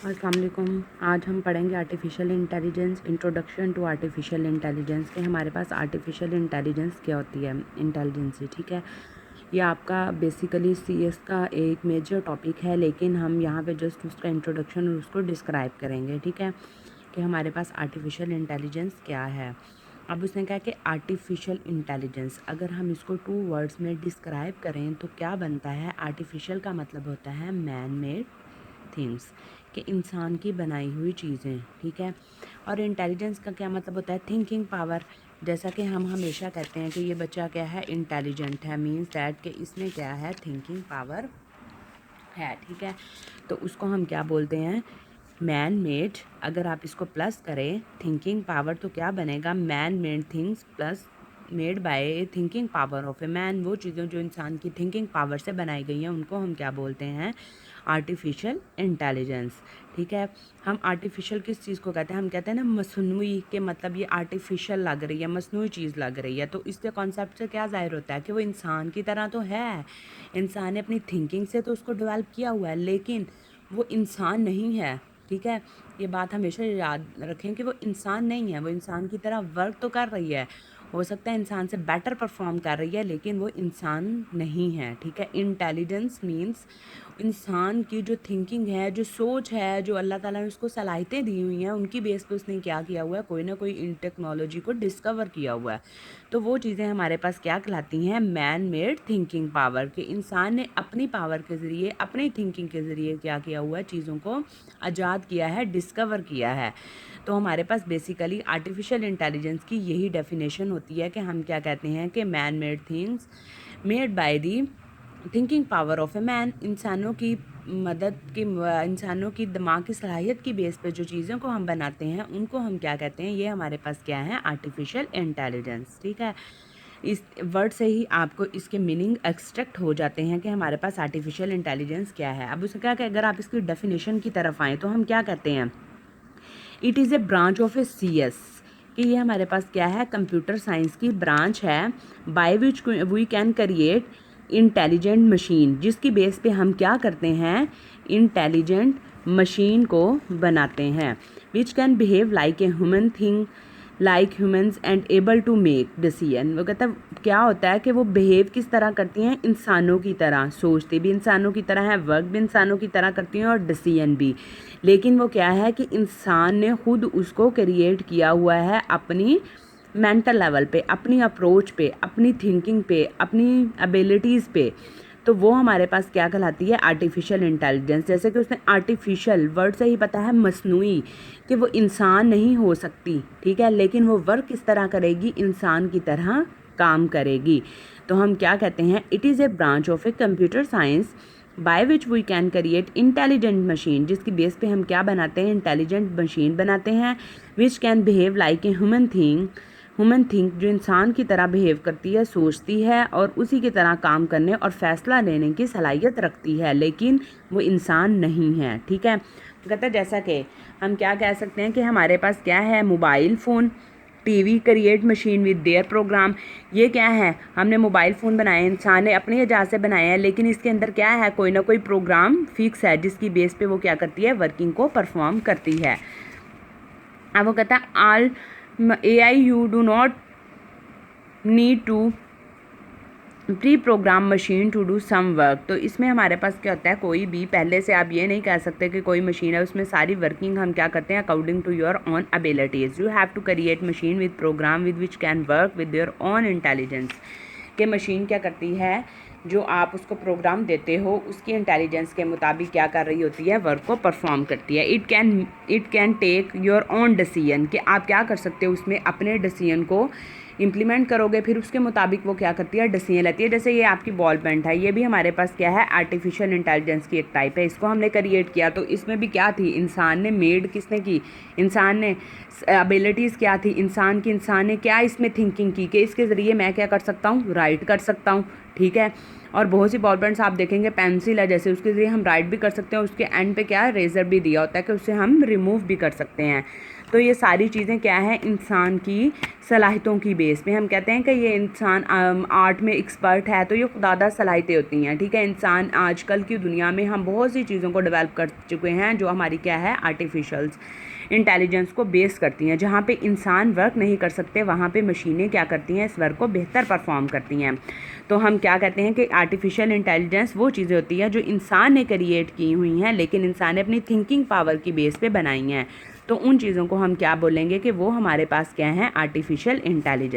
अस्सलाम वालेकुम। आज हम पढ़ेंगे artificial intelligence, introduction to artificial intelligence के हमारे पास आर्टिफिशियल इंटेलिजेंस क्या होती है, इंटेलिजेंस। ठीक है, ये आपका बेसिकली सीएस का एक मेजर टॉपिक है, लेकिन हम यहाँ पे जस्ट उसका इंट्रोडक्शन और उसको डिस्क्राइब करेंगे। ठीक है, कि हमारे पास आर्टिफिशियल इंटेलिजेंस क्या है। अब उसने कहा कि आर्टिफिशियल इंटेलिजेंस, अगर हम इसको 2 वर्ड्स में डिस्क्राइब करें तो क्या बनता है। आर्टिफिशियल का मतलब होता है मैन मेड थिंग्स, कि इंसान की बनाई हुई चीज़ें। ठीक है, और इंटेलिजेंस का क्या मतलब होता है, थिंकिंग पावर। जैसा कि हम हमेशा कहते हैं कि ये बच्चा क्या है, इंटेलिजेंट है, मीन्स दैट कि इसमें क्या है, थिंकिंग पावर है। ठीक है, तो उसको हम क्या बोलते हैं, मैन मेड। अगर आप इसको प्लस करें थिंकिंग पावर तो क्या बनेगा, man made things plus made by thinking power of a man. वो चीज़ें जो इंसान की थिंकिंग पावर से बनाई गई हैं उनको हम क्या बोलते हैं, आर्टिफिशियल इंटेलिजेंस। ठीक है, हम आर्टिफिशियल किस चीज़ को कहते हैं, हम कहते हैं ना मसनूई, के मतलब ये आर्टिफिशियल लग रही है, मसनूई चीज़ लग रही है। तो इसके कॉन्सेप्ट से क्या ज़ाहिर होता है कि वो इंसान की तरह तो है, इंसान ने अपनी थिंकिंग से तो उसको डेवलप किया हुआ है, लेकिन वो इंसान नहीं है। ठीक है, ये बात हमेशा याद रखें कि वो इंसान नहीं है, वो इंसान की तरह वर्क तो कर रही है, हो सकता है इंसान से बेटर परफॉर्म कर रही है, लेकिन वो इंसान नहीं है। ठीक है, इंटेलिजेंस मीन्स इंसान की जो थिंकिंग है, जो सोच है, जो अल्लाह ताला ने उसको सलाहियतें दी हुई हैं, उनकी बेस पे उसने क्या किया हुआ है, कोई ना कोई इन टेक्नोलॉजी को डिस्कवर किया हुआ है। तो वो चीज़ें हमारे पास क्या कहलाती हैं, मैन मेड थिंकिंग पावर, के इंसान ने अपनी पावर के ज़रिए, अपनी थिंकिंग के ज़रिए क्या किया हुआ है, चीज़ों को आज़ाद किया है, डिस्कवर किया है। तो हमारे पास बेसिकली आर्टिफिशियल इंटेलिजेंस की यही डेफिनेशन होती है कि हम क्या कहते हैं कि man made things made by the thinking power of a man. इंसानों की मदद की, इंसानों की दिमाग की सलाहियत की बेस पे जो चीज़ों को हम बनाते हैं उनको हम क्या कहते हैं, ये हमारे पास क्या है, आर्टिफिशियल इंटेलिजेंस। ठीक है, इस वर्ड से ही आपको इसके मीनिंग एक्सट्रैक्ट हो जाते हैं कि हमारे पास आर्टिफिशियल इंटेलिजेंस क्या है। अब उसका क्या कि अगर आप इसकी डेफिनेशन की तरफ आएँ तो हम क्या कहते हैं, it is a branch of a CS, कि ये हमारे पास क्या है, कंप्यूटर साइंस की ब्रांच है, by which we can create intelligent machine, जिसकी बेस पे हम क्या करते हैं, इंटेलिजेंट मशीन को बनाते हैं, which can behave like a human thing, like humans and able to make decision. वो कहता है क्या होता है कि वो बिहेव किस तरह करती हैं, इंसानों की तरह, सोचती भी इंसानों की तरह है, वर्क भी इंसानों की तरह करती हैं और डिसीजन भी। लेकिन वो क्या है कि इंसान ने खुद उसको क्रिएट किया हुआ है अपनी मेंटल लेवल पे, अपनी अप्रोच पे, अपनी थिंकिंग पे, अपनी एबिलिटीज़ पे। तो वो हमारे पास क्या कहलाती है, आर्टिफिशियल इंटेलिजेंस। जैसे कि उसने आर्टिफिशियल वर्ड से ही पता है, मसनूई, कि वो इंसान नहीं हो सकती। ठीक है, लेकिन वो वर्क किस तरह करेगी, इंसान की तरह काम करेगी। तो हम क्या कहते हैं, it is a branch of a computer science by which we can create intelligent machine, जिसकी बेस पे हम क्या बनाते हैं, इंटेलिजेंट मशीन बनाते हैं, which can behave like a human think, जो इंसान की तरह बिहेव करती है, सोचती है और उसी की तरह काम करने और फैसला लेने की सलाहियत रखती है, लेकिन वो इंसान नहीं है। ठीक है, तो कहता है जैसा कि हम क्या कह सकते हैं कि हमारे पास क्या है, mobile phone, TV create machine with their program. ये क्या है, हमने मोबाइल फ़ोन बनाए, इंसान ने अपनी इजाज़त से बनाया है, लेकिन इसके अंदर क्या है, कोई ना कोई प्रोग्राम फिक्स है, जिसकी बेस पे वो क्या करती है, वर्किंग को परफॉर्म करती है। अब वो कहता है all AI you do not need to pre program machine to do some work. तो इसमें हमारे पास क्या होता है, कोई भी पहले से आप ये नहीं कह सकते कि कोई मशीन है उसमें सारी वर्किंग हम क्या करते हैं, according to your own abilities. You have to create machine with program with which can work with your own intelligence. कि मशीन क्या करती है, जो आप उसको प्रोग्राम देते हो उसकी इंटेलिजेंस के मुताबिक क्या कर रही होती है, वर्क को परफॉर्म करती है। It can take your own decision, कि आप क्या कर सकते हो उसमें, अपने डिसीजन को इम्प्लीमेंट करोगे, फिर उसके मुताबिक वो क्या करती है, डिसीजन लेती है। जैसे ये आपकी बॉल पेंट है, ये भी हमारे पास क्या है, आर्टिफिशियल इंटेलिजेंस की एक टाइप है। इसको हमने क्रिएट किया तो इसमें भी क्या थी, इंसान ने मेड किसने की, इंसान ने, एबिलिटीज़ क्या थी इंसान की, इंसान ने क्या इसमें थिंकिंग की कि इसके ज़रिए मैं क्या कर सकता हूँ, राइट कर सकता हूँ। ठीक है, और बहुत सी बॉल पेंट्स आप देखेंगे, पेंसिल है जैसे, उसके ज़रिए हम राइट भी कर सकते हैं, उसके एंड पे क्या है, रेज़र भी दिया होता है कि उससे हम रिमूव भी कर सकते हैं। तो ये सारी चीज़ें क्या है, इंसान की सलाहियतों की बेस पे हम कहते हैं कि ये इंसान आर्ट में एक्सपर्ट है, तो ये खुदादा सलाहियतें होती हैं, ठीक है। इंसान आजकल की दुनिया में हम बहुत सी चीज़ों को डेवलप कर चुके हैं जो हमारी क्या है, आर्टिफिशियल्स इंटेलिजेंस को बेस करती हैं। जहाँ पे इंसान वर्क नहीं कर सकते वहाँ पे मशीनें क्या करती हैं, इस वर्क को बेहतर परफॉर्म करती हैं। तो हम क्या कहते हैं कि आर्टिफिशियल इंटेलिजेंस वो चीज़ें होती हैं जो इंसान ने क्रिएट की हुई हैं, लेकिन इंसान ने अपनी थिंकिंग पावर की बेस पे बनाई हैं। तो उन चीज़ों को हम क्या बोलेंगे कि वो हमारे पास क्या है, आर्टिफिशियल इंटेलिजेंस।